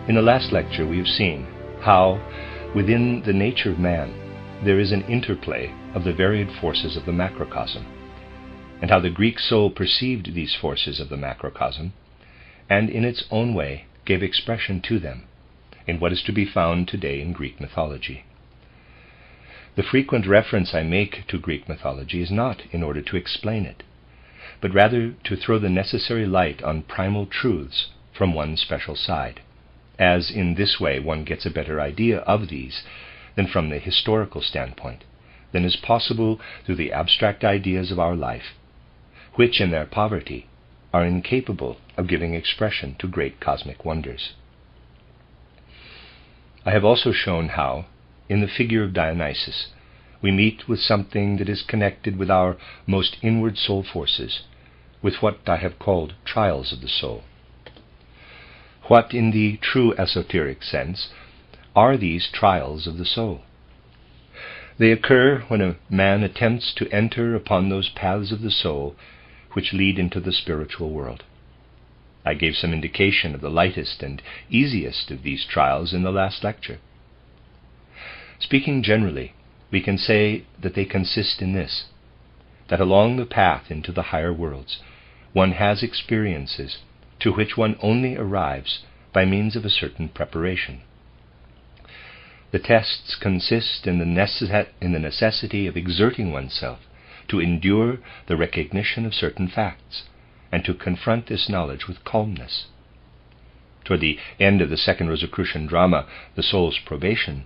In the last lecture we have seen how, within the nature of man, there is an interplay of the varied forces of the macrocosm, and how the Greek soul perceived these forces of the macrocosm, and in its own way gave expression to them in what is to be found today in Greek mythology. The frequent reference I make to Greek mythology is not in order to explain it, but rather to throw the necessary light on primal truths from one special side, as in this way one gets a better idea of these than from the historical standpoint, than is possible through the abstract ideas of our life, which in their poverty are incapable of giving expression to great cosmic wonders. I have also shown how, in the figure of Dionysus, we meet with something that is connected with our most inward soul forces, with what I have called trials of the soul. What, in the true esoteric sense, are these trials of the soul? They occur when a man attempts to enter upon those paths of the soul which lead into the spiritual world. I gave some indication of the lightest and easiest of these trials in the last lecture. Speaking generally, we can say that they consist in this, that along the path into the higher worlds, one has experiences to which one only arrives by means of a certain preparation. The tests consist in the necessity of exerting oneself to endure the recognition of certain facts, and to confront this knowledge with calmness. Toward the end of the second Rosicrucian drama, The Soul's Probation,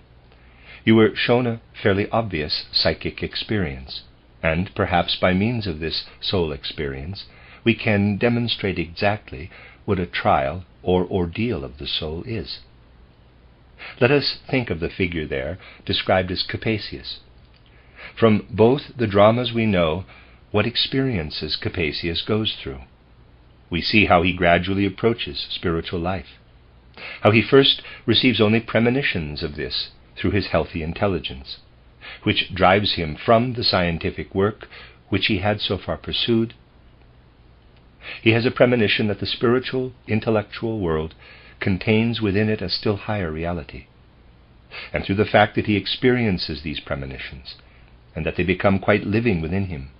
you were shown a fairly obvious psychic experience, and perhaps by means of this soul experience we can demonstrate exactly what a trial or ordeal of the soul is. Let us think of the figure there described as Capasius. From both the dramas we know what experiences Capasius goes through. We see how he gradually approaches spiritual life, how he first receives only premonitions of this through his healthy intelligence, which drives him from the scientific work which he had so far pursued. He has a premonition that the spiritual, intellectual world contains within it a still higher reality, and through the fact that he experiences these premonitions, and that they become quite living within him,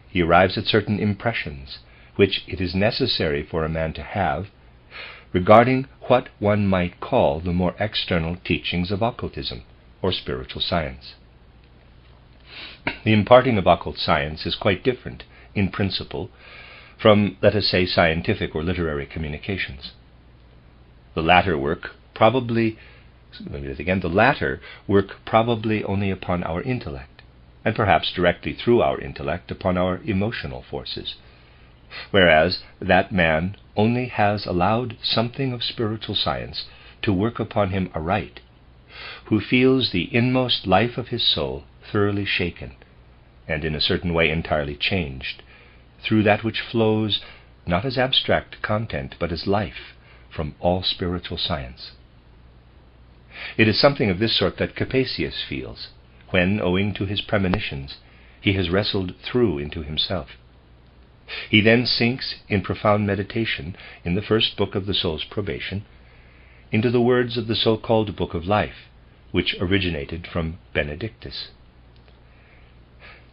he arrives at certain impressions which it is necessary for a man to have regarding what one might call the more external teachings of occultism or spiritual science. The imparting of occult science is quite different in principle from, let us say, scientific or literary communications. The latter work probably only upon our intellect, and perhaps directly through our intellect upon our emotional forces, whereas that man only has allowed something of spiritual science to work upon him aright, who feels the inmost life of his soul thoroughly shaken, and in a certain way entirely changed, through that which flows not as abstract content but as life from all spiritual science. It is something of this sort that Capasius feels, when, owing to his premonitions, he has wrestled through into himself. He then sinks in profound meditation in the first book of the soul's probation into the words of the so-called Book of Life, which originated from Benedictus.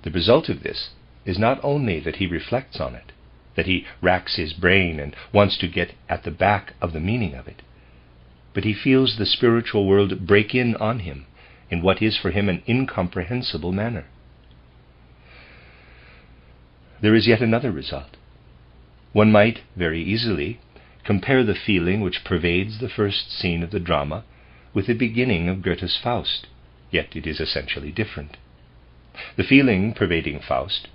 The result of this is not only that he reflects on it, that he racks his brain and wants to get at the back of the meaning of it, but he feels the spiritual world break in on him in what is for him an incomprehensible manner. There is yet another result. One might very easily compare the feeling which pervades the first scene of the drama with the beginning of Goethe's Faust, yet it is essentially different. The feeling pervading Faust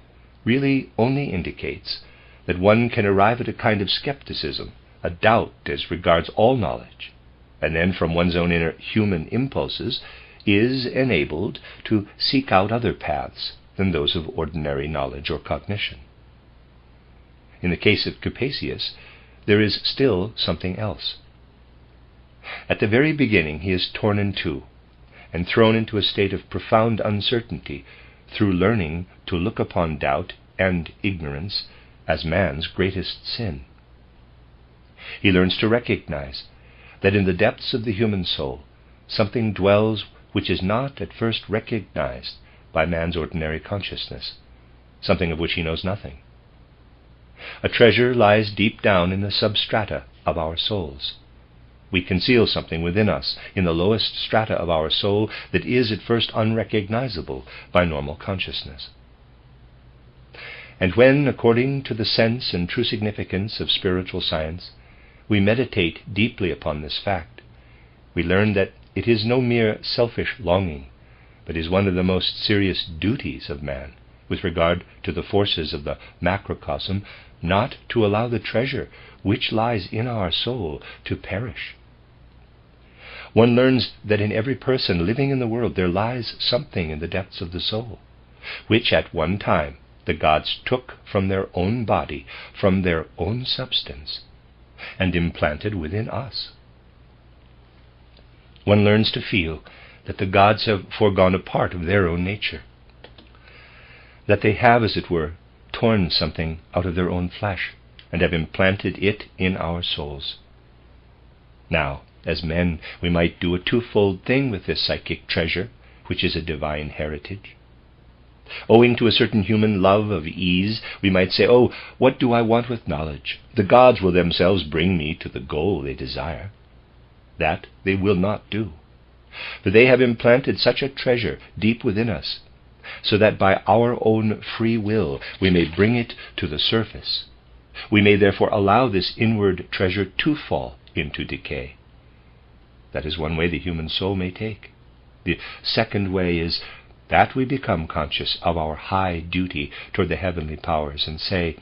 really only indicates that one can arrive at a kind of skepticism, a doubt as regards all knowledge, and then from one's own inner human impulses is enabled to seek out other paths than those of ordinary knowledge or cognition. In the case of Capasius, there is still something else. At the very beginning he is torn in two, and thrown into a state of profound uncertainty through learning to look upon doubt and ignorance as man's greatest sin. He learns to recognize that in the depths of the human soul something dwells which is not at first recognized by man's ordinary consciousness, something of which he knows nothing. A treasure lies deep down in the substrata of our souls. We conceal something within us in the lowest strata of our soul that is at first unrecognizable by normal consciousness. And when, according to the sense and true significance of spiritual science, we meditate deeply upon this fact, we learn that it is no mere selfish longing, but is one of the most serious duties of man, with regard to the forces of the macrocosm, not to allow the treasure which lies in our soul to perish. One learns that in every person living in the world there lies something in the depths of the soul, which at one time the gods took from their own body, from their own substance, and implanted within us. One learns to feel that the gods have foregone a part of their own nature, that they have, as it were, torn something out of their own flesh, and have implanted it in our souls. Now, as men, we might do a twofold thing with this psychic treasure, which is a divine heritage. Owing to a certain human love of ease, we might say, "Oh, what do I want with knowledge? The gods will themselves bring me to the goal they desire." That they will not do, for they have implanted such a treasure deep within us, so that by our own free will we may bring it to the surface. We may therefore allow this inward treasure to fall into decay. That is one way the human soul may take. The second way is that we become conscious of our high duty toward the heavenly powers and say,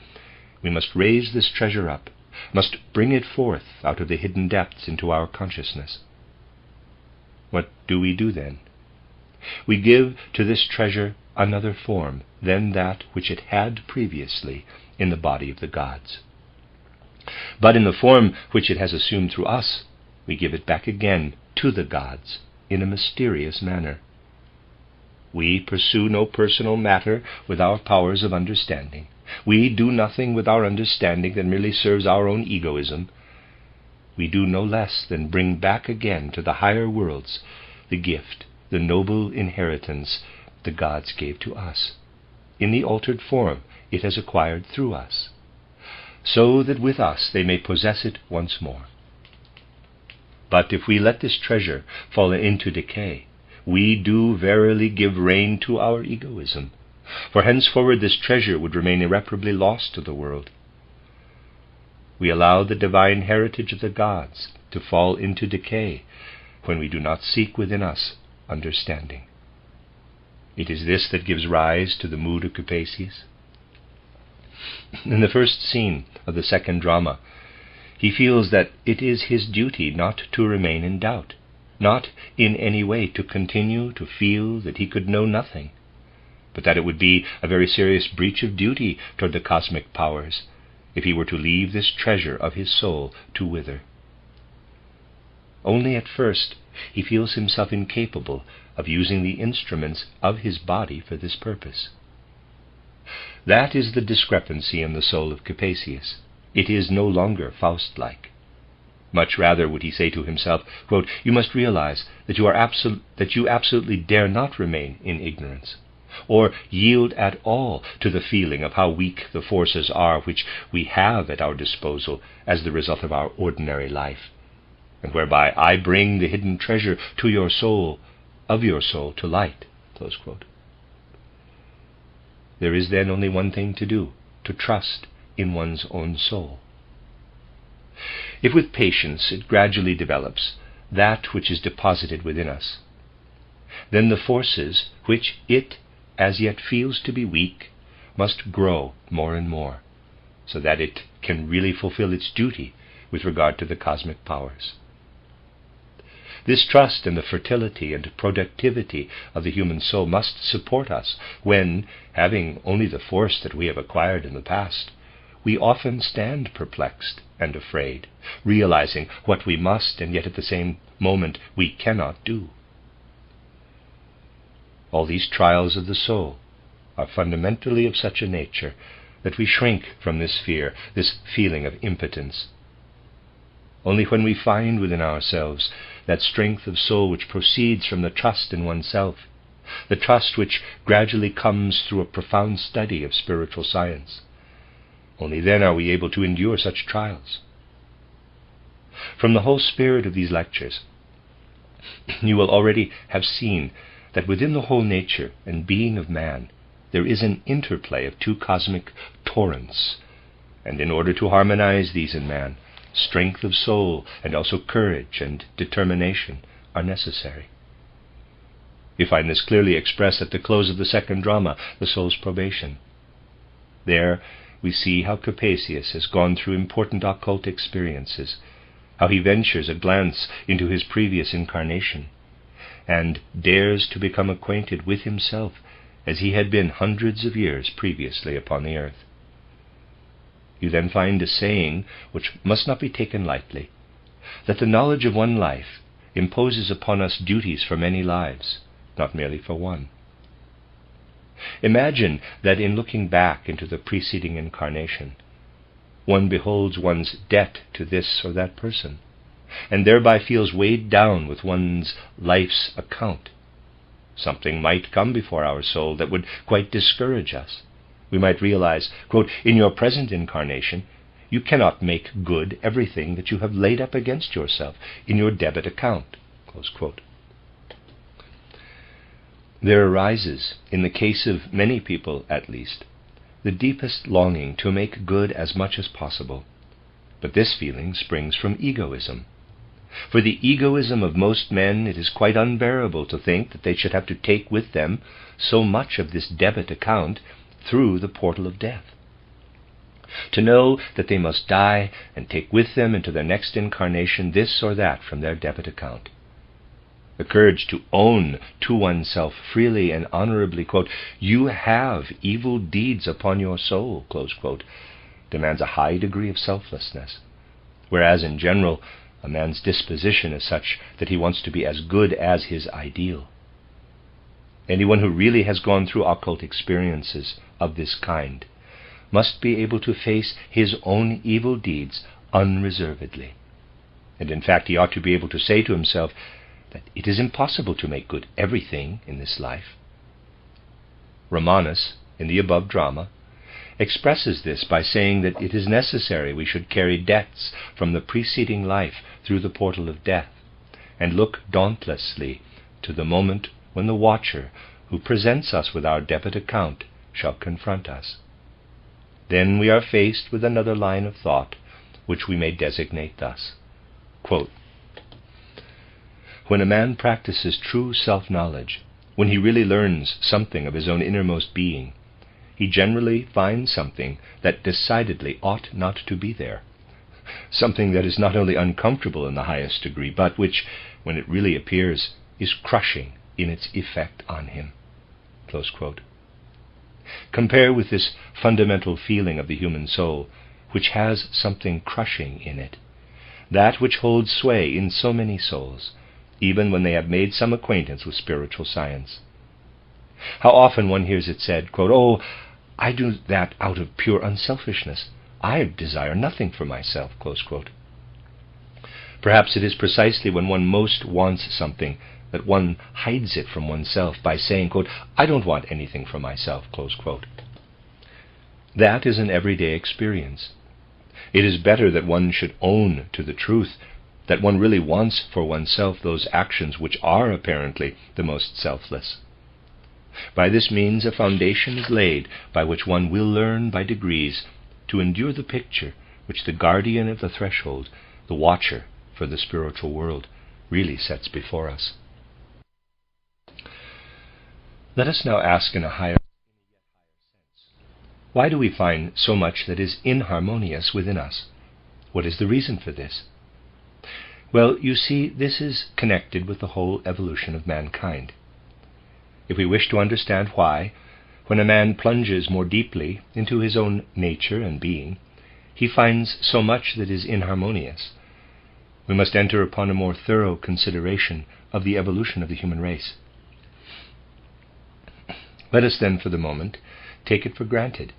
we must raise this treasure up, must bring it forth out of the hidden depths into our consciousness. What do we do then? We give to this treasure another form than that which it had previously in the body of the gods. But in the form which it has assumed through us, we give it back again to the gods in a mysterious manner. We pursue no personal matter with our powers of understanding. We do nothing with our understanding that merely serves our own egoism. We do no less than bring back again to the higher worlds the gift, the noble inheritance the gods gave to us, in the altered form it has acquired through us, so that with us they may possess it once more. But if we let this treasure fall into decay, we do verily give rein to our egoism, for henceforward this treasure would remain irreparably lost to the world. We allow the divine heritage of the gods to fall into decay when we do not seek within us understanding. It is this that gives rise to the mood of Capesius. In the first scene of the second drama, he feels that it is his duty not to remain in doubt, not in any way to continue to feel that he could know nothing, but that it would be a very serious breach of duty toward the cosmic powers if he were to leave this treasure of his soul to wither. Only at first he feels himself incapable of using the instruments of his body for this purpose. That is the discrepancy in the soul of Capesius. It is no longer Faust-like. Much rather would he say to himself, quote, "You must realize that you absolutely dare not remain in ignorance, or yield at all to the feeling of how weak the forces are which we have at our disposal as the result of our ordinary life, and whereby I bring the hidden treasure to your soul, of your soul to light." Close quote. There is then only one thing to do, to trust in one's own soul. If with patience it gradually develops that which is deposited within us, then the forces which it as yet feels to be weak must grow more and more, so that it can really fulfill its duty with regard to the cosmic powers. This trust in the fertility and productivity of the human soul must support us when, having only the force that we have acquired in the past, we often stand perplexed and afraid, realizing what we must and yet at the same moment we cannot do. All these trials of the soul are fundamentally of such a nature that we shrink from this fear, this feeling of impotence. Only when we find within ourselves that strength of soul which proceeds from the trust in oneself, the trust which gradually comes through a profound study of spiritual science, only then are we able to endure such trials. From the whole spirit of these lectures, you will already have seen that within the whole nature and being of man, there is an interplay of two cosmic torrents, and in order to harmonize these in man, strength of soul and also courage and determination are necessary. You find this clearly expressed at the close of the second drama, The Soul's Probation. There we see how Capasius has gone through important occult experiences, how he ventures a glance into his previous incarnation, and dares to become acquainted with himself as he had been hundreds of years previously upon the earth. You then find a saying which must not be taken lightly, that the knowledge of one life imposes upon us duties for many lives, not merely for one. Imagine that in looking back into the preceding incarnation, one beholds one's debt to this or that person, and thereby feels weighed down with one's life's account. Something might come before our soul that would quite discourage us. We might realize, quote, in your present incarnation, you cannot make good everything that you have laid up against yourself in your debit account, close quote. There arises, in the case of many people at least, the deepest longing to make good as much as possible. But this feeling springs from egoism. For the egoism of most men, it is quite unbearable to think that they should have to take with them so much of this debit account through the portal of death. To know that they must die and take with them into their next incarnation this or that from their debit account. The courage to own to oneself freely and honorably, quote, you have evil deeds upon your soul, close quote, demands a high degree of selflessness, whereas in general a man's disposition is such that he wants to be as good as his ideal. Anyone who really has gone through occult experiences of this kind must be able to face his own evil deeds unreservedly. And in fact, he ought to be able to say to himself that it is impossible to make good everything in this life. Romanus, in the above drama, expresses this by saying that it is necessary we should carry debts from the preceding life through the portal of death, and look dauntlessly to the moment when the watcher who presents us with our debit account shall confront us. Then we are faced with another line of thought, which we may designate thus, quote, when a man practices true self-knowledge, when he really learns something of his own innermost being, he generally finds something that decidedly ought not to be there, something that is not only uncomfortable in the highest degree, but which, when it really appears, is crushing in its effect on him. Close quote. Compare with this fundamental feeling of the human soul, which has something crushing in it, that which holds sway in so many souls, even when they have made some acquaintance with spiritual science. How often one hears it said, quote, oh, I do that out of pure unselfishness. I desire nothing for myself, close quote. Perhaps it is precisely when one most wants something that one hides it from oneself by saying, quote, I don't want anything for myself, close quote. That is an everyday experience. It is better that one should own to the truth that one really wants for oneself those actions which are apparently the most selfless. By this means a foundation is laid by which one will learn by degrees to endure the picture which the guardian of the threshold, the watcher for the spiritual world, really sets before us. Let us now ask in a higher sense, why do we find so much that is inharmonious within us? What is the reason for this? Well, you see, this is connected with the whole evolution of mankind. If we wish to understand why, when a man plunges more deeply into his own nature and being, he finds so much that is inharmonious, we must enter upon a more thorough consideration of the evolution of the human race. Let us then, for the moment, take it for granted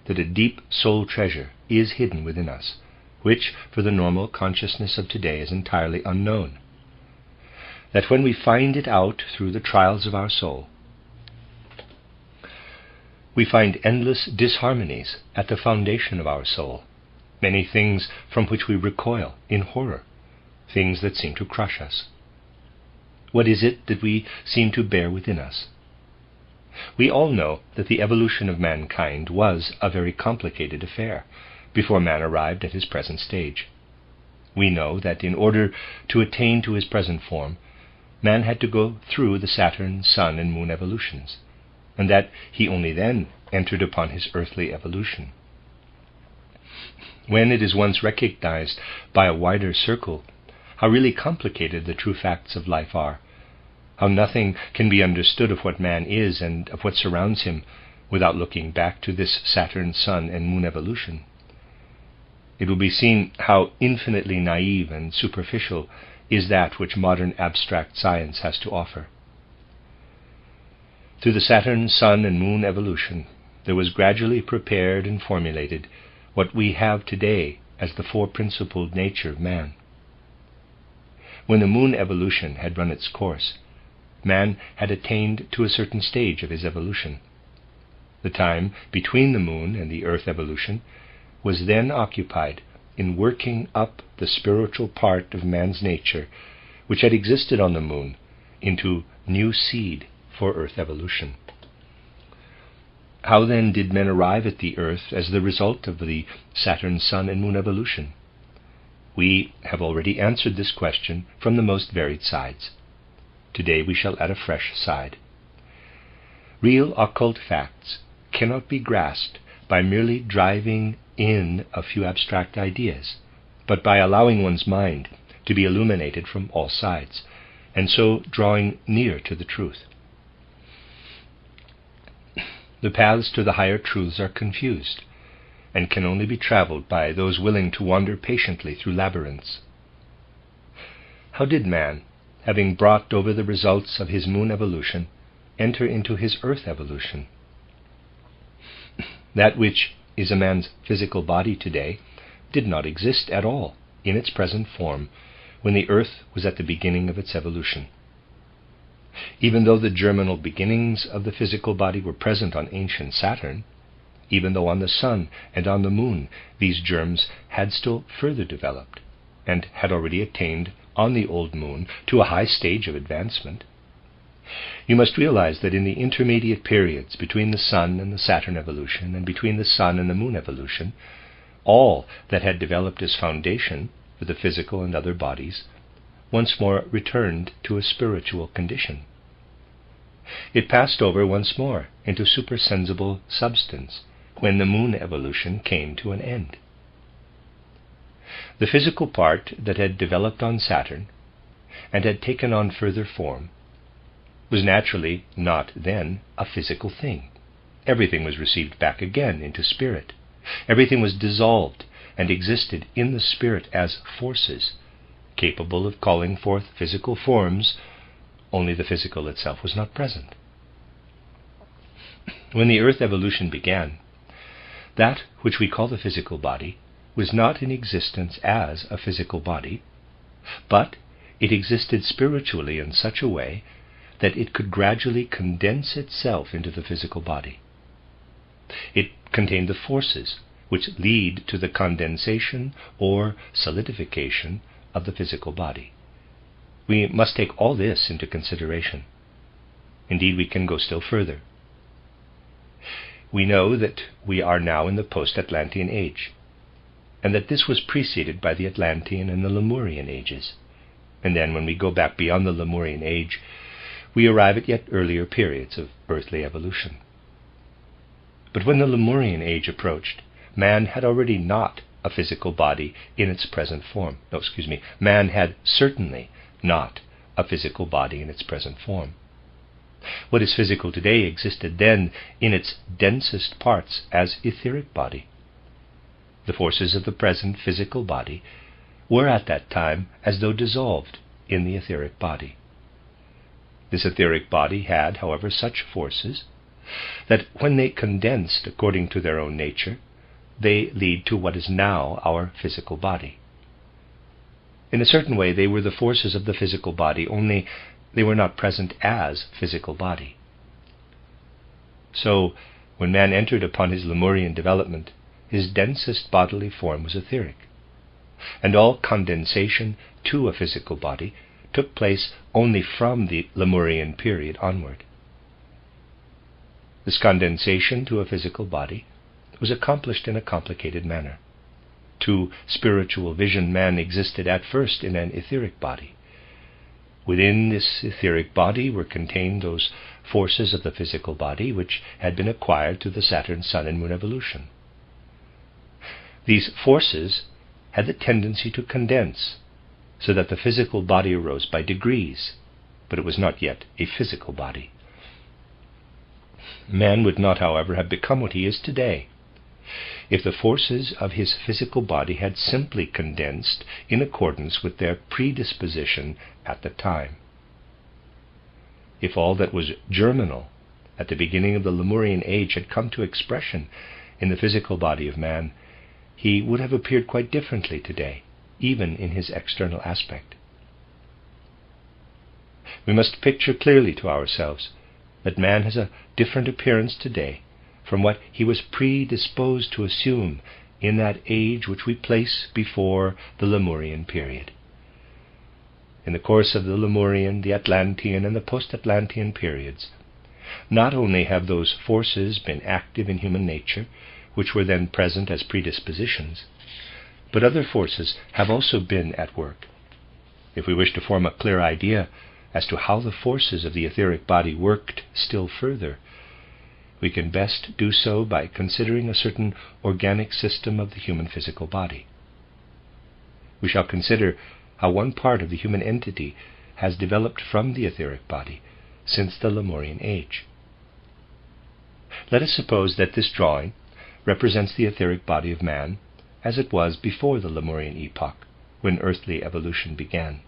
that a deep soul treasure is hidden within us, which for the normal consciousness of today is entirely unknown. That when we find it out through the trials of our soul, we find endless disharmonies at the foundation of our soul, many things from which we recoil in horror, things that seem to crush us. What is it that we seem to bear within us? We all know that the evolution of mankind was a very complicated affair before man arrived at his present stage. We know that in order to attain to his present form, man had to go through the Saturn, Sun, and Moon evolutions, and that he only then entered upon his earthly evolution. When it is once recognized by a wider circle how really complicated the true facts of life are, how nothing can be understood of what man is and of what surrounds him without looking back to this Saturn, Sun, and Moon evolution, it will be seen how infinitely naive and superficial is that which modern abstract science has to offer. Through the Saturn, Sun, and Moon evolution, there was gradually prepared and formulated what we have today as the four-principled nature of man. When the Moon evolution had run its course, man had attained to a certain stage of his evolution. The time between the Moon and the Earth evolution was then occupied in working up the spiritual part of man's nature, which had existed on the Moon, into new seed for Earth evolution. How then did men arrive at the Earth as the result of the Saturn, Sun, and Moon evolution? We have already answered this question from the most varied sides. Today we shall add a fresh side. Real occult facts cannot be grasped by merely driving in a few abstract ideas, but by allowing one's mind to be illuminated from all sides, and so drawing near to the truth. The paths to the higher truths are confused, and can only be traveled by those willing to wander patiently through labyrinths. How did man, having brought over the results of his Moon evolution, enter into his Earth evolution? That which is a man's physical body today did not exist at all in its present form when the Earth was at the beginning of its evolution. Even though the germinal beginnings of the physical body were present on ancient Saturn, even though on the Sun and on the Moon these germs had still further developed, and had already attained on the old Moon to a high stage of advancement, you must realize that in the intermediate periods between the Sun and the Saturn evolution, and between the Sun and the Moon evolution, all that had developed as foundation for the physical and other bodies once more returned to a spiritual condition. It passed over once more into supersensible substance when the Moon evolution came to an end. The physical part that had developed on Saturn and had taken on further form was naturally not then a physical thing. Everything was received back again into spirit. Everything was dissolved and existed in the spirit as forces, capable of calling forth physical forms, only the physical itself was not present. When the Earth evolution began, that which we call the physical body was not in existence as a physical body, but it existed spiritually in such a way that it could gradually condense itself into the physical body. It contained the forces which lead to the condensation or solidification of the physical body. We must take all this into consideration. Indeed, we can go still further. We know that we are now in the post-Atlantean age, and that this was preceded by the Atlantean and the Lemurian ages. And then when we go back beyond the Lemurian age, we arrive at yet earlier periods of earthly evolution. But when the Lemurian age approached, man had already not a physical body in its present form. Man had certainly not a physical body in its present form. What is physical today existed then in its densest parts as etheric body. The forces of the present physical body were at that time as though dissolved in the etheric body. This etheric body had, however, such forces that when they condensed according to their own nature, they lead to what is now our physical body. In a certain way, they were the forces of the physical body, only they were not present as physical body. So, when man entered upon his Lemurian development, his densest bodily form was etheric, and all condensation to a physical body took place only from the Lemurian period onward. This condensation to a physical body was accomplished in a complicated manner. To spiritual vision, man existed at first in an etheric body. Within this etheric body were contained those forces of the physical body which had been acquired through the Saturn, Sun, and Moon evolution. These forces had the tendency to condense, so that the physical body arose by degrees, but it was not yet a physical body. Man would not, however, have become what he is today if the forces of his physical body had simply condensed in accordance with their predisposition at the time. If all that was germinal at the beginning of the Lemurian age had come to expression in the physical body of man, he would have appeared quite differently today, even in his external aspect. We must picture clearly to ourselves that man has a different appearance today from what he was predisposed to assume in that age which we place before the Lemurian period. In the course of the Lemurian, the Atlantean, and the post-Atlantean periods, not only have those forces been active in human nature, which were then present as predispositions, but other forces have also been at work. If we wish to form a clear idea as to how the forces of the etheric body worked still further, we can best do so by considering a certain organic system of the human physical body. We shall consider how one part of the human entity has developed from the etheric body since the Lemurian age. Let us suppose that this drawing represents the etheric body of man as it was before the Lemurian epoch, when earthly evolution began.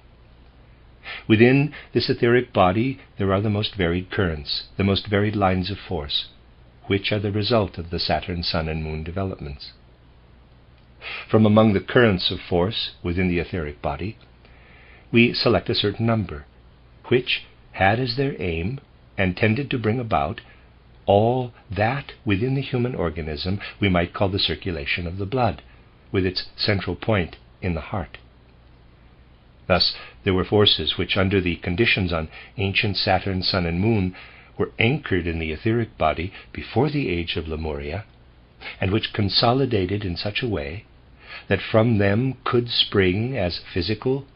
Within this etheric body there are the most varied currents, the most varied lines of force, which are the result of the Saturn, Sun, and Moon developments. From among the currents of force within the etheric body, we select a certain number, which had as their aim and tended to bring about all that within the human organism we might call the circulation of the blood, with its central point in the heart. Thus, there were forces which, under the conditions on ancient Saturn, Sun, and Moon, were anchored in the etheric body before the age of Lemuria, and which consolidated in such a way that from them could spring as physical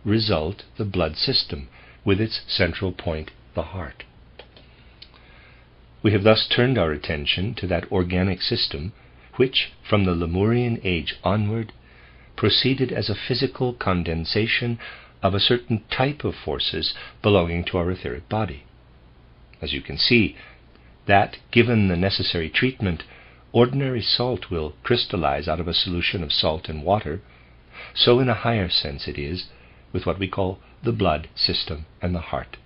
result the blood system, with its central point, the heart. We have thus turned our attention to that organic system which, from the Lemurian age onward, proceeded as a physical condensation of a certain type of forces belonging to our etheric body. As you can see, that, given the necessary treatment, ordinary salt will crystallize out of a solution of salt and water, so in a higher sense it is with what we call the blood system and the heart.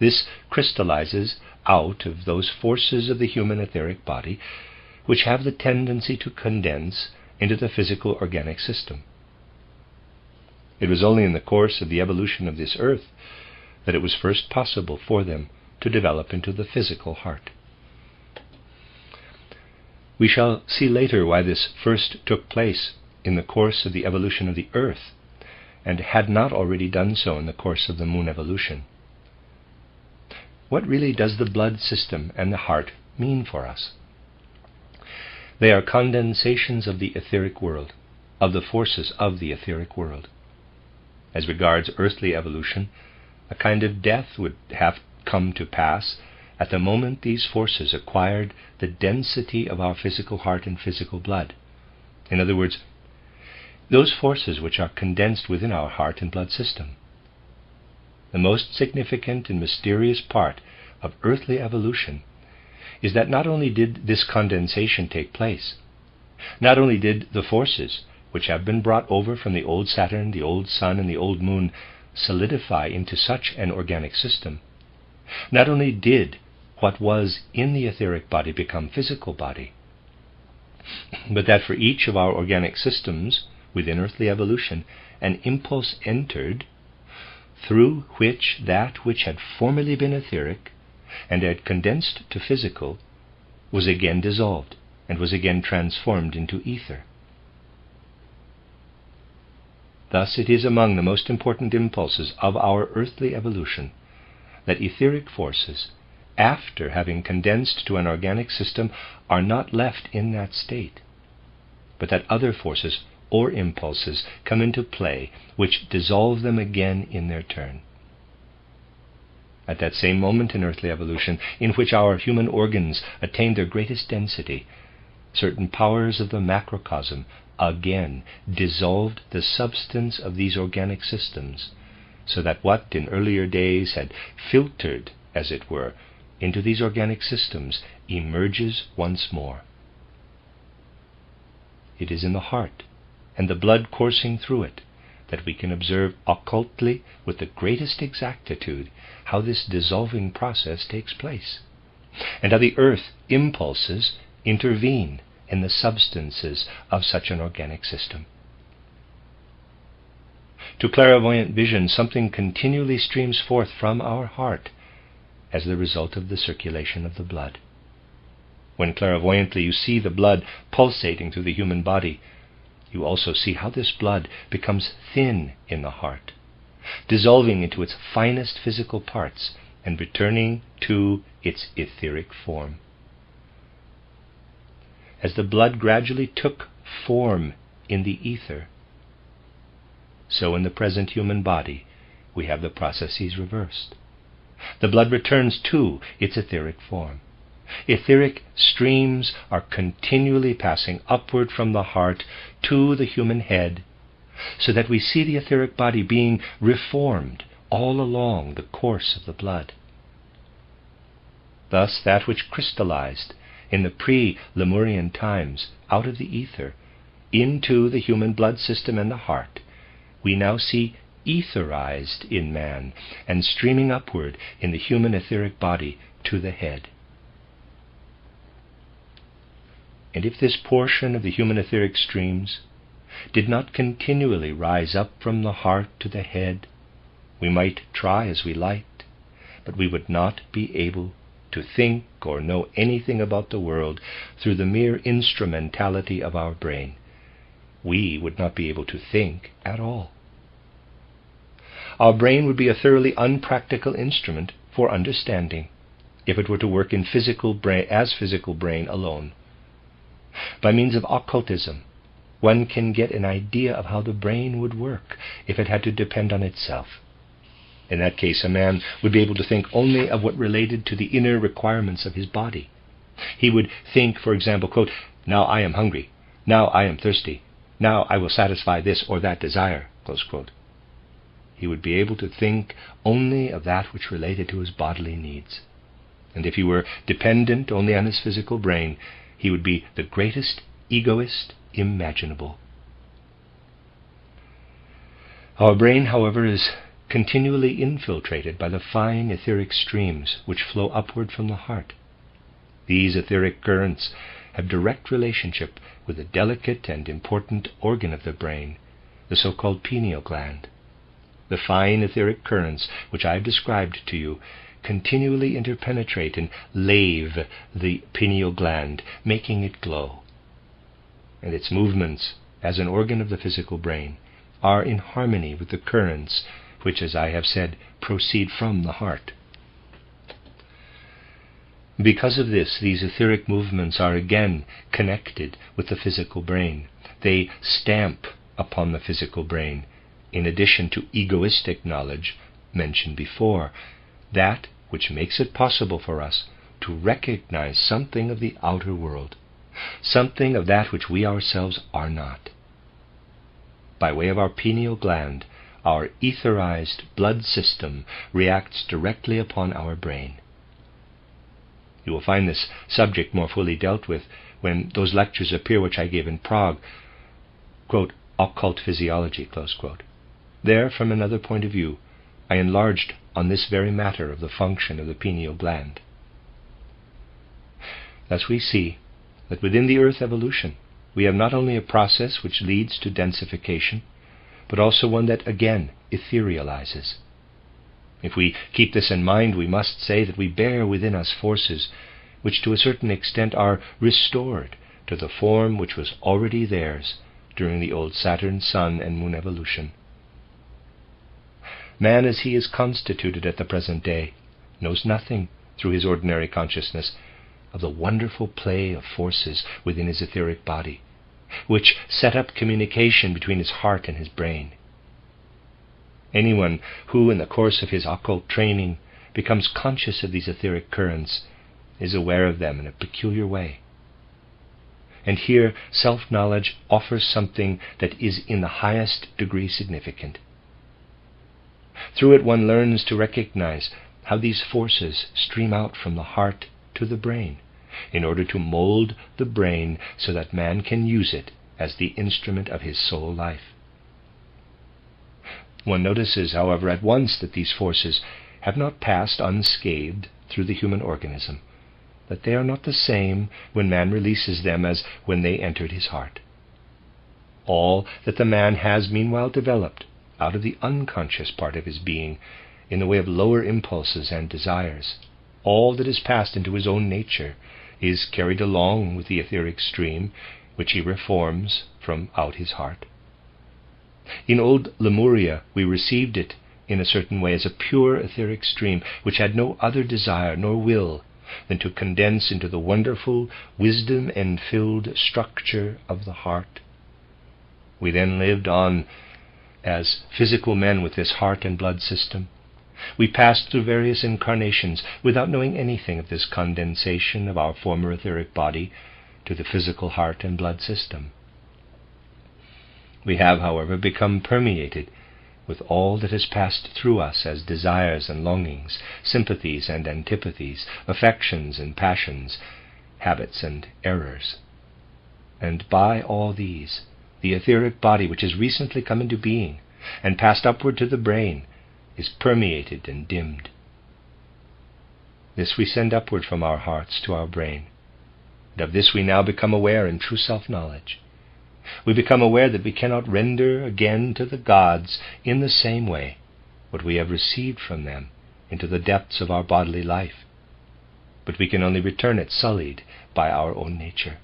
This crystallizes out of those forces of the human etheric body which have the tendency to condense into the physical organic system. It was only in the course of the evolution of this earth that it was first possible for them to develop into the physical heart. We shall see later why this first took place in the course of the evolution of the earth, and had not already done so in the course of the moon evolution. What really does the blood system and the heart mean for us? They are condensations of the etheric world, of the forces of the etheric world. As regards earthly evolution, a kind of death would have come to pass at the moment these forces acquired the density of our physical heart and physical blood. In other words, those forces which are condensed within our heart and blood system. The most significant and mysterious part of earthly evolution is that not only did this condensation take place, not only did the forces which have been brought over from the old Saturn, the old Sun, and the old Moon solidify into such an organic system, not only did what was in the etheric body become physical body, but that for each of our organic systems within earthly evolution, an impulse entered through which that which had formerly been etheric and had condensed to physical was again dissolved and was again transformed into ether. Thus it is among the most important impulses of our earthly evolution that etheric forces, after having condensed to an organic system, are not left in that state, but that other forces or impulses come into play which dissolve them again in their turn. At that same moment in earthly evolution in which our human organs attained their greatest density, certain powers of the macrocosm again dissolved the substance of these organic systems, so that what in earlier days had filtered, as it were, into these organic systems emerges once more. It is in the heart and the blood coursing through it that we can observe occultly with the greatest exactitude how this dissolving process takes place, and how the earth impulses intervene in the substances of such an organic system. To clairvoyant vision, something continually streams forth from our heart as the result of the circulation of the blood. When clairvoyantly you see the blood pulsating through the human body, you also see how this blood becomes thin in the heart, dissolving into its finest physical parts and returning to its etheric form. As the blood gradually took form in the ether, so in the present human body we have the processes reversed. The blood returns to its etheric form. Etheric streams are continually passing upward from the heart to the human head, so that we see the etheric body being reformed all along the course of the blood. Thus that which crystallized in the pre-Lemurian times out of the ether into the human blood system and the heart, we now see etherized in man and streaming upward in the human etheric body to the head. And if this portion of the human etheric streams did not continually rise up from the heart to the head, we might try as we liked, but we would not be able to think or know anything about the world through the mere instrumentality of our brain. We would not be able to think at all. Our brain would be a thoroughly unpractical instrument for understanding if it were to work in physical brain alone. By means of occultism, one can get an idea of how the brain would work if it had to depend on itself. In that case, a man would be able to think only of what related to the inner requirements of his body. He would think, for example, quote, "Now I am hungry. Now I am thirsty. Now I will satisfy this or that desire," close quote. He would be able to think only of that which related to his bodily needs. And if he were dependent only on his physical brain, he would be the greatest egoist imaginable. Our brain, however, is continually infiltrated by the fine etheric streams which flow upward from the heart. These etheric currents have direct relationship with a delicate and important organ of the brain, the so-called pineal gland. The fine etheric currents which I have described to you continually interpenetrate and lave the pineal gland, making it glow. And its movements, as an organ of the physical brain, are in harmony with the currents which, as I have said, proceed from the heart. Because of this, these etheric movements are again connected with the physical brain. They stamp upon the physical brain, in addition to egoistic knowledge mentioned before, that which makes it possible for us to recognize something of the outer world, something of that which we ourselves are not. By way of our pineal gland, our etherized blood system reacts directly upon our brain. You will find this subject more fully dealt with when those lectures appear which I gave in Prague, quote, "Occult Physiology," close quote. There, from another point of view, I enlarged on this very matter of the function of the pineal gland. Thus we see that within the Earth evolution we have not only a process which leads to densification, but also one that again etherealizes. If we keep this in mind, we must say that we bear within us forces which to a certain extent are restored to the form which was already theirs during the old Saturn, Sun, and Moon evolution. Man, as he is constituted at the present day, knows nothing through his ordinary consciousness of the wonderful play of forces within his etheric body, which set up communication between his heart and his brain. Anyone who, in the course of his occult training, becomes conscious of these etheric currents is aware of them in a peculiar way. And here self-knowledge offers something that is in the highest degree significant. Through it one learns to recognize how these forces stream out from the heart to the brain, in order to mold the brain so that man can use it as the instrument of his soul life. One notices, however, at once that these forces have not passed unscathed through the human organism, that they are not the same when man releases them as when they entered his heart. All that the man has meanwhile developed out of the unconscious part of his being in the way of lower impulses and desires, all that is passed into his own nature, is carried along with the etheric stream which he reforms from out his heart. In old Lemuria we received it in a certain way as a pure etheric stream which had no other desire nor will than to condense into the wonderful wisdom-enfilled structure of the heart. We then lived on as physical men with this heart and blood system. We passed through various incarnations without knowing anything of this condensation of our former etheric body to the physical heart and blood system. We have, however, become permeated with all that has passed through us as desires and longings, sympathies and antipathies, affections and passions, habits and errors. And by all these, the etheric body which has recently come into being and passed upward to the brain is permeated and dimmed. This we send upward from our hearts to our brain, and of this we now become aware in true self-knowledge. We become aware that we cannot render again to the gods in the same way what we have received from them into the depths of our bodily life, but we can only return it sullied by our own nature.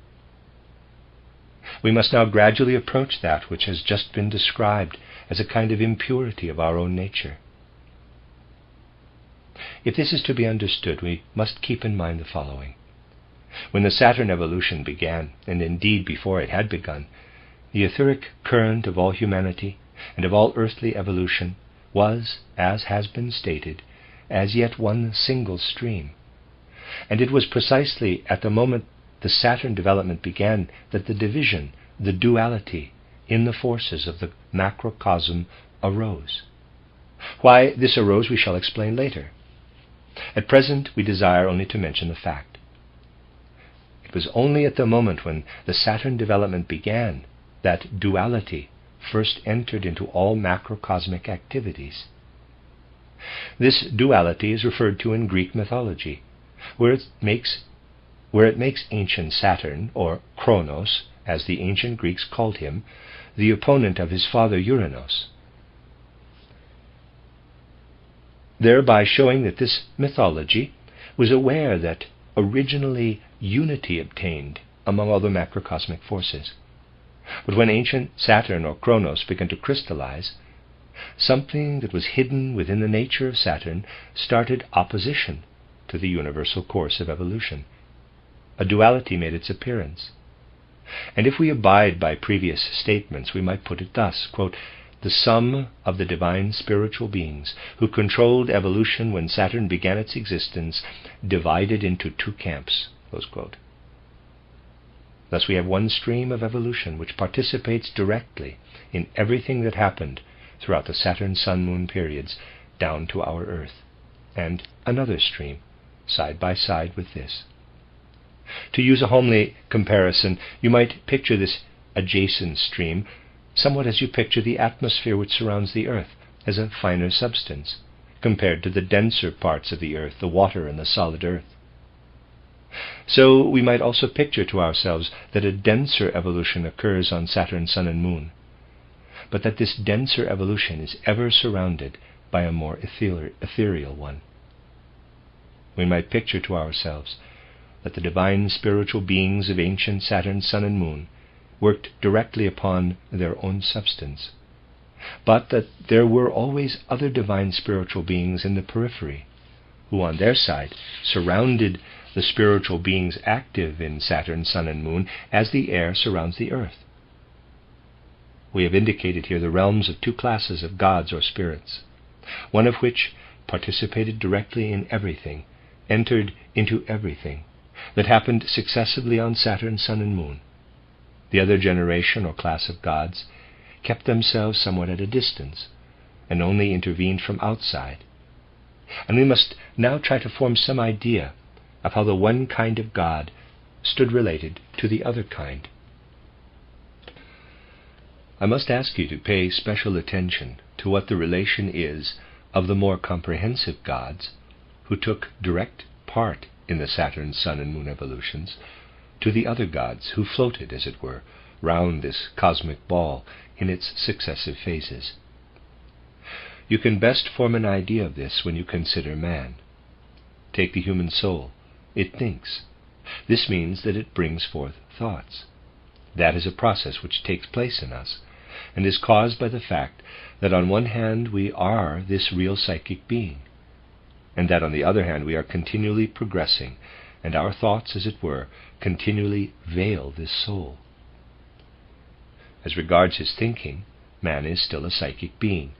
We must now gradually approach that which has just been described as a kind of impurity of our own nature. If this is to be understood, we must keep in mind the following. When the Saturn evolution began, and indeed before it had begun, the etheric current of all humanity and of all earthly evolution was, as has been stated, as yet one single stream. And it was precisely at the moment the Saturn development began that the division, the duality, in the forces of the macrocosm arose. Why this arose we shall explain later. At present we desire only to mention the fact. It was only at the moment when the Saturn development began that duality first entered into all macrocosmic activities. This duality is referred to in Greek mythology, where it makes ancient Saturn, or Kronos, as the ancient Greeks called him, the opponent of his father Uranos, thereby showing that this mythology was aware that originally unity obtained among all the macrocosmic forces. But when ancient Saturn, or Kronos, began to crystallize, something that was hidden within the nature of Saturn started opposition to the universal course of evolution. A duality made its appearance. And if we abide by previous statements, we might put it thus, quote, "The sum of the divine spiritual beings who controlled evolution when Saturn began its existence divided into two camps." Close quote. Thus we have one stream of evolution which participates directly in everything that happened throughout the Saturn, Sun, Moon periods down to our Earth, and another stream side by side with this. To use a homely comparison, you might picture this adjacent stream somewhat as you picture the atmosphere which surrounds the Earth as a finer substance, compared to the denser parts of the Earth, the water and the solid Earth. So we might also picture to ourselves that a denser evolution occurs on Saturn, Sun, and Moon, but that this denser evolution is ever surrounded by a more ethereal one. We might picture to ourselves that the divine spiritual beings of ancient Saturn, Sun, and Moon worked directly upon their own substance, but that there were always other divine spiritual beings in the periphery, who on their side surrounded the spiritual beings active in Saturn, Sun, and Moon as the air surrounds the earth. We have indicated here the realms of two classes of gods or spirits, one of which participated directly in everything, entered into everything that happened successively on Saturn, Sun, and Moon. The other generation or class of gods kept themselves somewhat at a distance and only intervened from outside. And we must now try to form some idea of how the one kind of God stood related to the other kind. I must ask you to pay special attention to what the relation is of the more comprehensive gods who took direct part in the Saturn, Sun, and Moon evolutions to the other gods who floated, as it were, round this cosmic ball in its successive phases. You can best form an idea of this when you consider man. Take the human soul. It thinks. This means that it brings forth thoughts. That is a process which takes place in us, and is caused by the fact that on one hand we are this real psychic being, and that on the other hand we are continually progressing, and our thoughts, as it were, continually veil this soul. As regards his thinking, man is still a psychic being,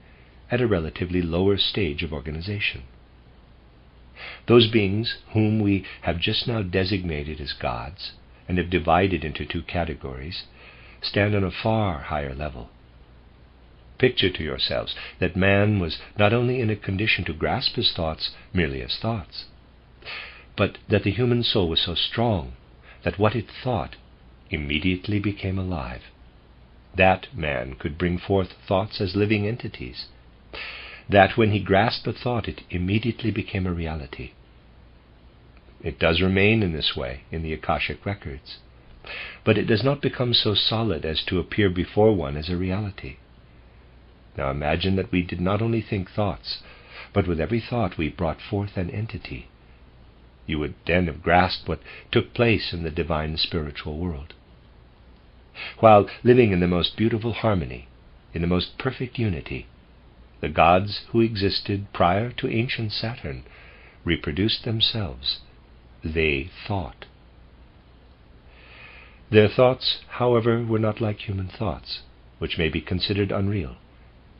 at a relatively lower stage of organization. Those beings whom we have just now designated as gods, and have divided into two categories, stand on a far higher level. Picture to yourselves that man was not only in a condition to grasp his thoughts merely as thoughts, but that the human soul was so strong that what it thought immediately became alive. That man could bring forth thoughts as living entities. That when he grasped a thought, it immediately became a reality. It does remain in this way in the Akashic records, but it does not become so solid as to appear before one as a reality. Now imagine that we did not only think thoughts, but with every thought we brought forth an entity. You would then have grasped what took place in the divine spiritual world. While living in the most beautiful harmony, in the most perfect unity, the gods who existed prior to ancient Saturn reproduced themselves. They thought. Their thoughts, however, were not like human thoughts, which may be considered unreal,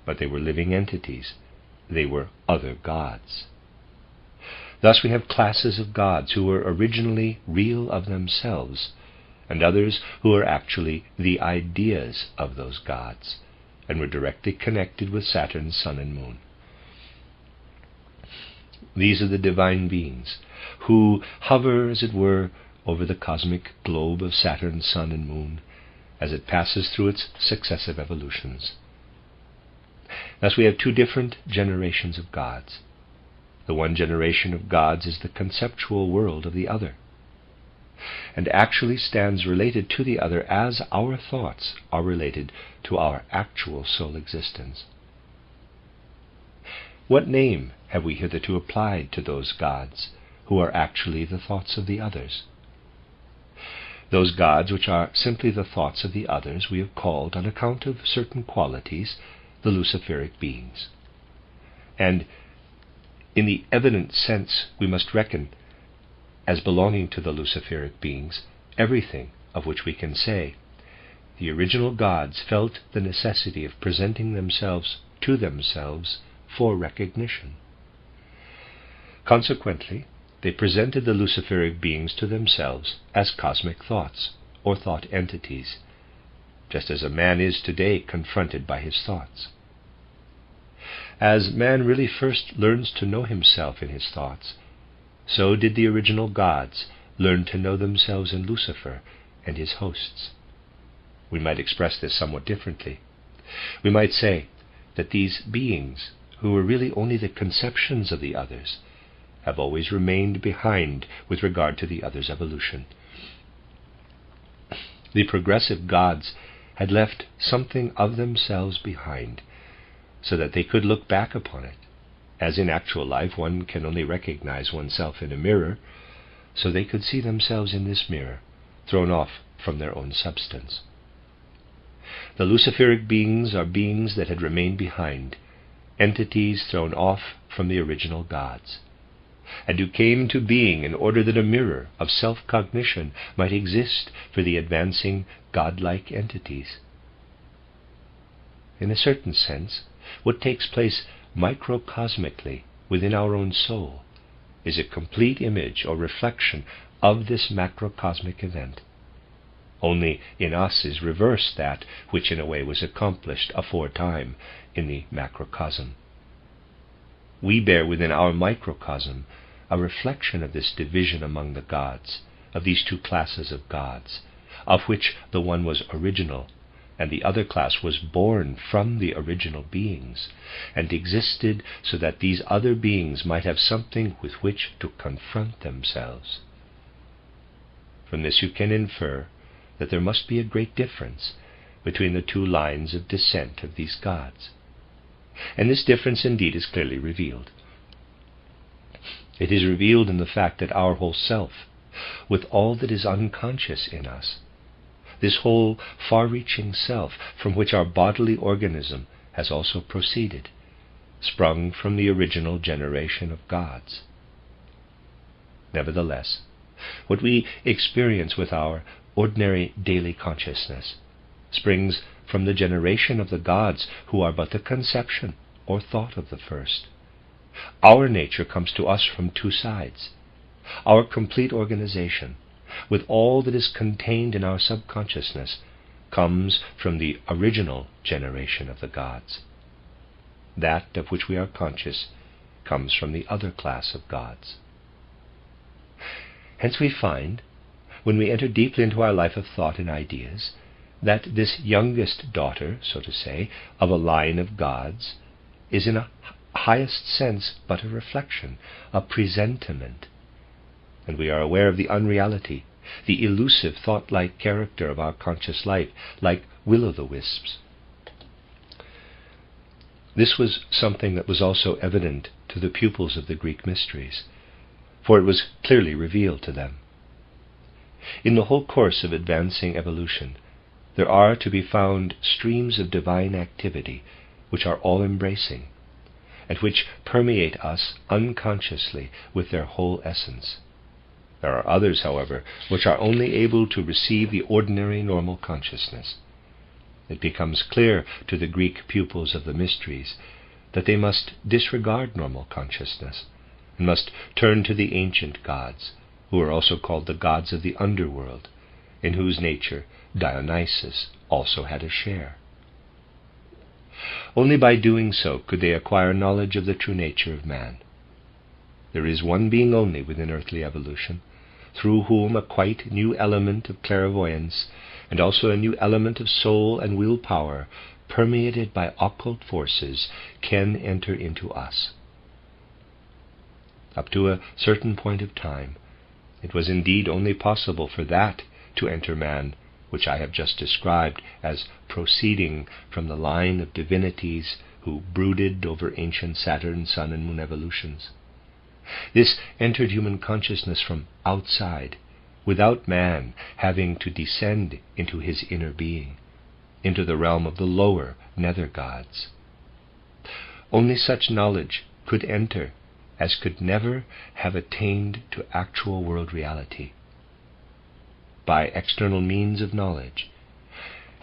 but they were living entities. They were other gods. Thus we have classes of gods who were originally real of themselves, and others who are actually the ideas of those gods, and were directly connected with Saturn, Sun, and Moon. These are the divine beings who hover, as it were, over the cosmic globe of Saturn, Sun, and Moon as it passes through its successive evolutions. Thus we have two different generations of gods. The one generation of gods is the conceptual world of the other, and actually stands related to the other as our thoughts are related to our actual soul existence. What name have we hitherto applied to those gods who are actually the thoughts of the others? Those gods which are simply the thoughts of the others we have called, on account of certain qualities, the Luciferic beings. And in the evident sense we must reckon as belonging to the Luciferic beings everything of which we can say, the original gods felt the necessity of presenting themselves to themselves for recognition. Consequently, they presented the Luciferic beings to themselves as cosmic thoughts, or thought entities, just as a man is today confronted by his thoughts. As man really first learns to know himself in his thoughts, so did the original gods learn to know themselves in Lucifer and his hosts. We might express this somewhat differently. We might say that these beings, who were really only the conceptions of the others, have always remained behind with regard to the other's evolution. The progressive gods had left something of themselves behind, so that they could look back upon it. As in actual life one can only recognize oneself in a mirror, so they could see themselves in this mirror, thrown off from their own substance. The Luciferic beings are beings that had remained behind, entities thrown off from the original gods, and who came to being in order that a mirror of self-cognition might exist for the advancing godlike entities. In a certain sense, what takes place microcosmically within our own soul is a complete image or reflection of this macrocosmic event. Only in us is reversed that which in a way was accomplished aforetime in the macrocosm. We bear within our microcosm a reflection of this division among the gods, of these two classes of gods, of which the one was original and the other class was born from the original beings, and existed so that these other beings might have something with which to confront themselves. From this you can infer that there must be a great difference between the two lines of descent of these gods. And this difference indeed is clearly revealed. It is revealed in the fact that our whole self, with all that is unconscious in us, this whole far-reaching self from which our bodily organism has also proceeded, sprung from the original generation of gods. Nevertheless, what we experience with our ordinary daily consciousness springs from the generation of the gods who are but the conception or thought of the first. Our nature comes to us from two sides. Our complete organization, with all that is contained in our subconsciousness, comes from the original generation of the gods. That of which we are conscious comes from the other class of gods. Hence we find, when we enter deeply into our life of thought and ideas, that this youngest daughter, so to say, of a line of gods, is in a highest sense but a reflection, a presentiment, and we are aware of the unreality, the elusive thought-like character of our conscious life, like will-o'-the-wisps. This was something that was also evident to the pupils of the Greek mysteries, for it was clearly revealed to them. In the whole course of advancing evolution, there are to be found streams of divine activity which are all-embracing, and which permeate us unconsciously with their whole essence. There are others, however, which are only able to receive the ordinary normal consciousness. It becomes clear to the Greek pupils of the mysteries that they must disregard normal consciousness and must turn to the ancient gods, who are also called the gods of the underworld, in whose nature Dionysus also had a share. Only by doing so could they acquire knowledge of the true nature of man. There is one being only within earthly evolution, through whom a quite new element of clairvoyance, and also a new element of soul and will power, permeated by occult forces, can enter into us. Up to a certain point of time, it was indeed only possible for that to enter man which I have just described as proceeding from the line of divinities who brooded over ancient Saturn, Sun, and Moon evolutions. This entered human consciousness from outside, without man having to descend into his inner being, into the realm of the lower nether gods. Only such knowledge could enter as could never have attained to actual world reality. By external means of knowledge,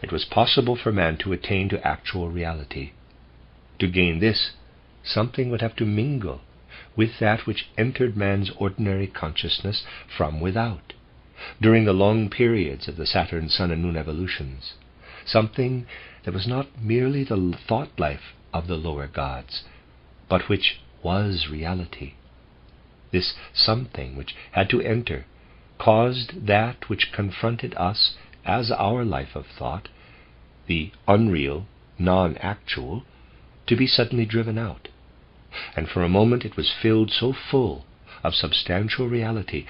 it was possible for man to attain to actual reality. To gain this, something would have to mingle with that which entered man's ordinary consciousness from without, during the long periods of the Saturn, Sun, and Moon evolutions, something that was not merely the thought life of the lower gods, but which was reality. This something which had to enter caused that which confronted us as our life of thought, the unreal, non-actual, to be suddenly driven out, and for a moment it was filled so full of substantial reality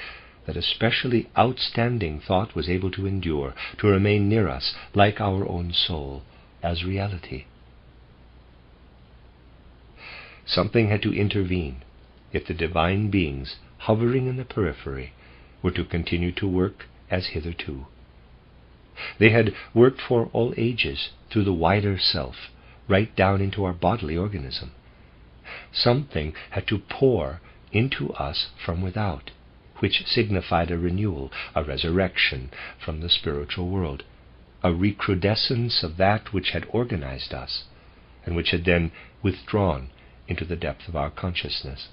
that a specially outstanding thought was able to endure, to remain near us like our own soul, as reality. Something had to intervene if the divine beings hovering in the periphery were to continue to work as hitherto. They had worked for all ages through the wider self, right down into our bodily organism. Something had to pour into us from without, which signified a renewal, a resurrection from the spiritual world, a recrudescence of that which had organized us, and which had then withdrawn into the depth of our consciousness.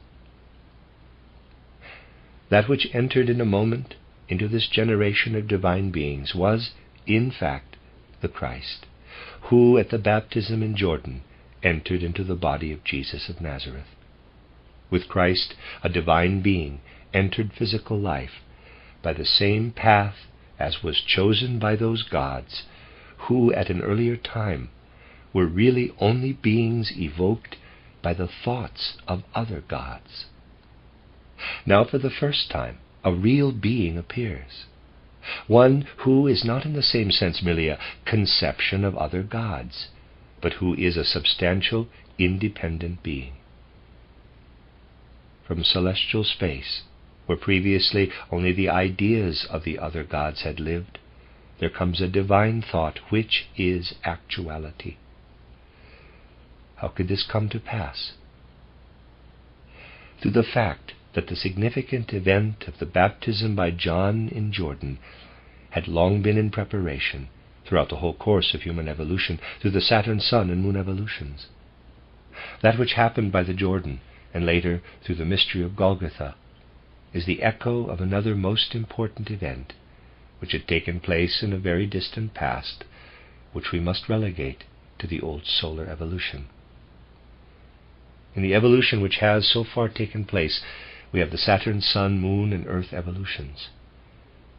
That which entered in a moment into this generation of divine beings was, in fact, the Christ, who at the baptism in Jordan entered into the body of Jesus of Nazareth. With Christ, a divine being entered physical life by the same path as was chosen by those gods who at an earlier time were really only beings evoked by the thoughts of other gods. Now for the first time a real being appears, one who is not in the same sense merely a conception of other gods, but who is a substantial, independent being. From celestial space, where previously only the ideas of the other gods had lived, there comes a divine thought which is actuality. How could this come to pass? Through the fact that the significant event of the baptism by John in Jordan had long been in preparation throughout the whole course of human evolution, through the Saturn, Sun, and Moon evolutions. That which happened by the Jordan, and later through the mystery of Golgotha, is the echo of another most important event, which had taken place in a very distant past, which we must relegate to the old solar evolution. In the evolution which has so far taken place, we have the Saturn, Sun, Moon, and Earth evolutions.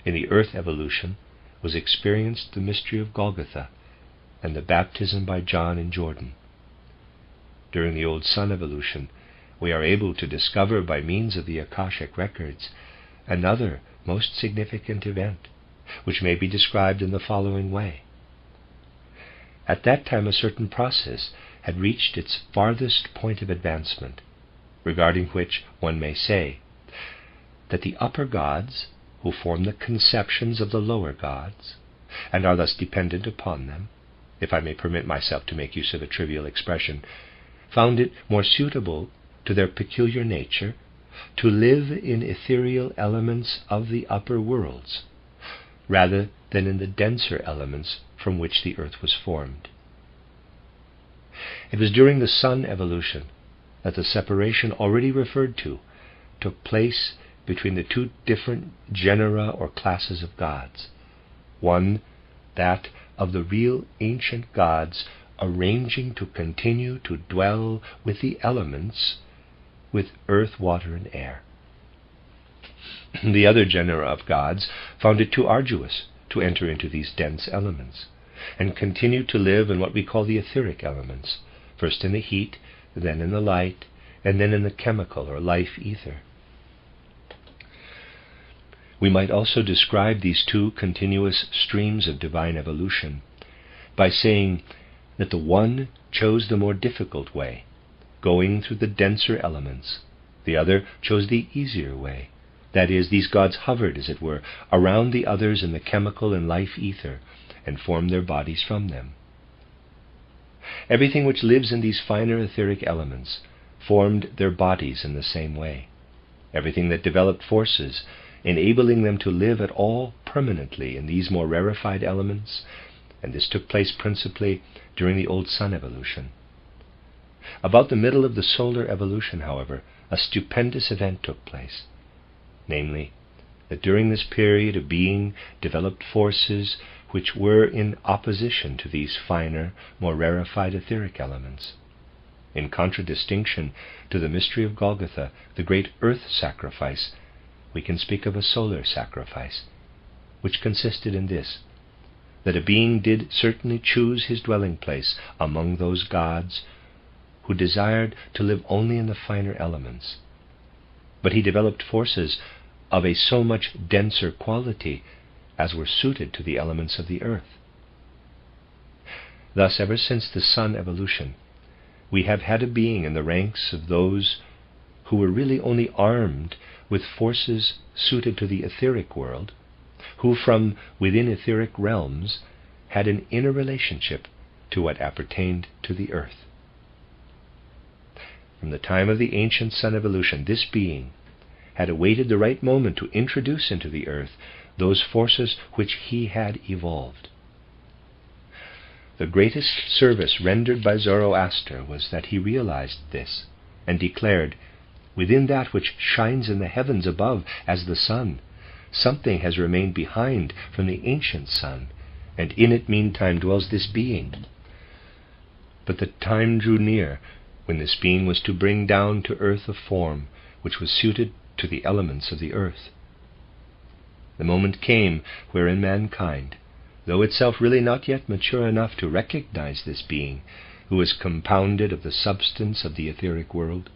In the Earth evolution was experienced the mystery of Golgotha and the baptism by John in Jordan. During the old Sun evolution, we are able to discover by means of the Akashic records another most significant event, which may be described in the following way. At that time a certain process had reached its farthest point of advancement, regarding which one may say that the upper gods, who form the conceptions of the lower gods, and are thus dependent upon them, if I may permit myself to make use of a trivial expression, found it more suitable to their peculiar nature to live in ethereal elements of the upper worlds, rather than in the denser elements from which the earth was formed. It was during the Sun evolution that the separation already referred to took place between the two different genera or classes of gods. One, that of the real ancient gods arranging to continue to dwell with the elements, with earth, water, and air. The other genera of gods found it too arduous to enter into these dense elements, and continued to live in what we call the etheric elements, first in the heat, then in the light, and then in the chemical or life ether. We might also describe these two continuous streams of divine evolution by saying that the one chose the more difficult way, going through the denser elements. The other chose the easier way. That is, these gods hovered, as it were, around the others in the chemical and life ether, and formed their bodies from them. Everything which lives in these finer etheric elements formed their bodies in the same way. Everything that developed forces, enabling them to live at all permanently in these more rarefied elements, and this took place principally during the old Sun evolution. About the middle of the solar evolution, however, a stupendous event took place, namely, that during this period of being developed forces which were in opposition to these finer, more rarefied etheric elements. In contradistinction to the mystery of Golgotha, the great earth sacrifice, we can speak of a solar sacrifice, which consisted in this, that a being did certainly choose his dwelling place among those gods who desired to live only in the finer elements, but he developed forces of a so much denser quality as were suited to the elements of the earth. Thus, ever since the Sun evolution, we have had a being in the ranks of those who were really only armed with forces suited to the etheric world, who from within etheric realms had an inner relationship to what appertained to the earth. From the time of the ancient Sun evolution, this being had awaited the right moment to introduce into the earth those forces which he had evolved. The greatest service rendered by Zoroaster was that he realized this and declared, "Within that which shines in the heavens above as the sun, something has remained behind from the ancient sun, and in it meantime dwells this being." But the time drew near when this being was to bring down to earth a form which was suited to the elements of the earth. The moment came wherein mankind, though itself really not yet mature enough to recognize this being, who is compounded of the substance of the etheric world,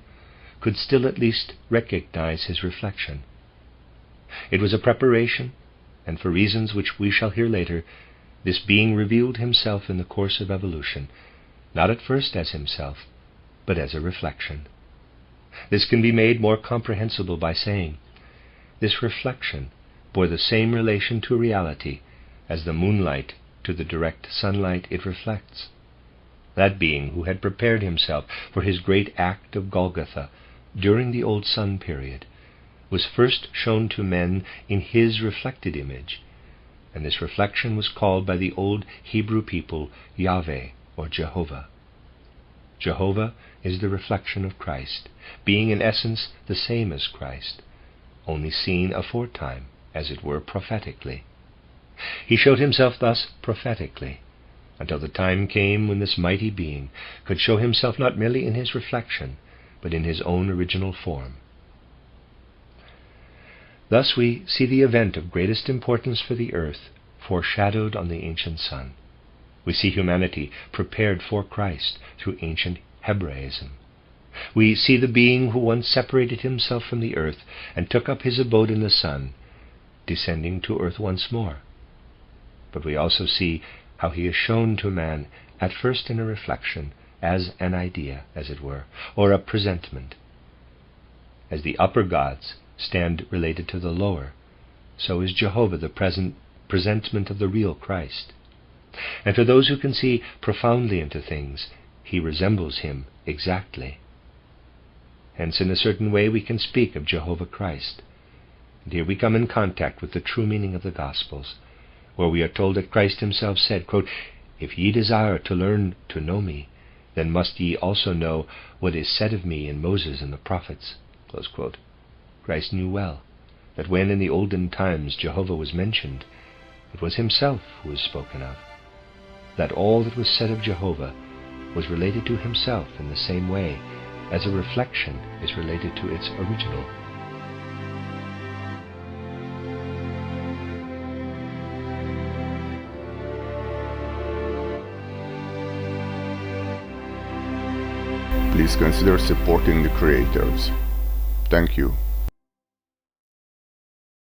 could still at least recognize his reflection. It was a preparation, and for reasons which we shall hear later, this being revealed himself in the course of evolution, not at first as himself, but as a reflection. This can be made more comprehensible by saying, this reflection bore the same relation to reality as the moonlight to the direct sunlight it reflects. That being who had prepared himself for his great act of Golgotha during the old sun period was first shown to men in his reflected image, and this reflection was called by the old Hebrew people Yahweh, or Jehovah. Jehovah is the reflection of Christ, being in essence the same as Christ, only seen aforetime, as it were prophetically. He showed himself thus prophetically, until the time came when this mighty being could show himself not merely in his reflection, but in his own original form. Thus we see the event of greatest importance for the earth foreshadowed on the ancient sun. We see humanity prepared for Christ through ancient Hebraism. We see the being who once separated himself from the earth and took up his abode in the sun, descending to earth once more. But we also see how he is shown to man at first in a reflection, as an idea, as it were, or a presentment. As the upper gods stand related to the lower, so is Jehovah the presentment of the real Christ. And for those who can see profoundly into things, he resembles him exactly. Hence, in a certain way, we can speak of Jehovah Christ. And here we come in contact with the true meaning of the Gospels, where we are told that Christ himself said, quote, "If ye desire to learn to know me, then must ye also know what is said of me in Moses and the prophets." Close quote. Christ knew well that when in the olden times Jehovah was mentioned, it was himself who was spoken of, that all that was said of Jehovah was related to himself in the same way as a reflection is related to its original. Please consider supporting the creators. Thank you.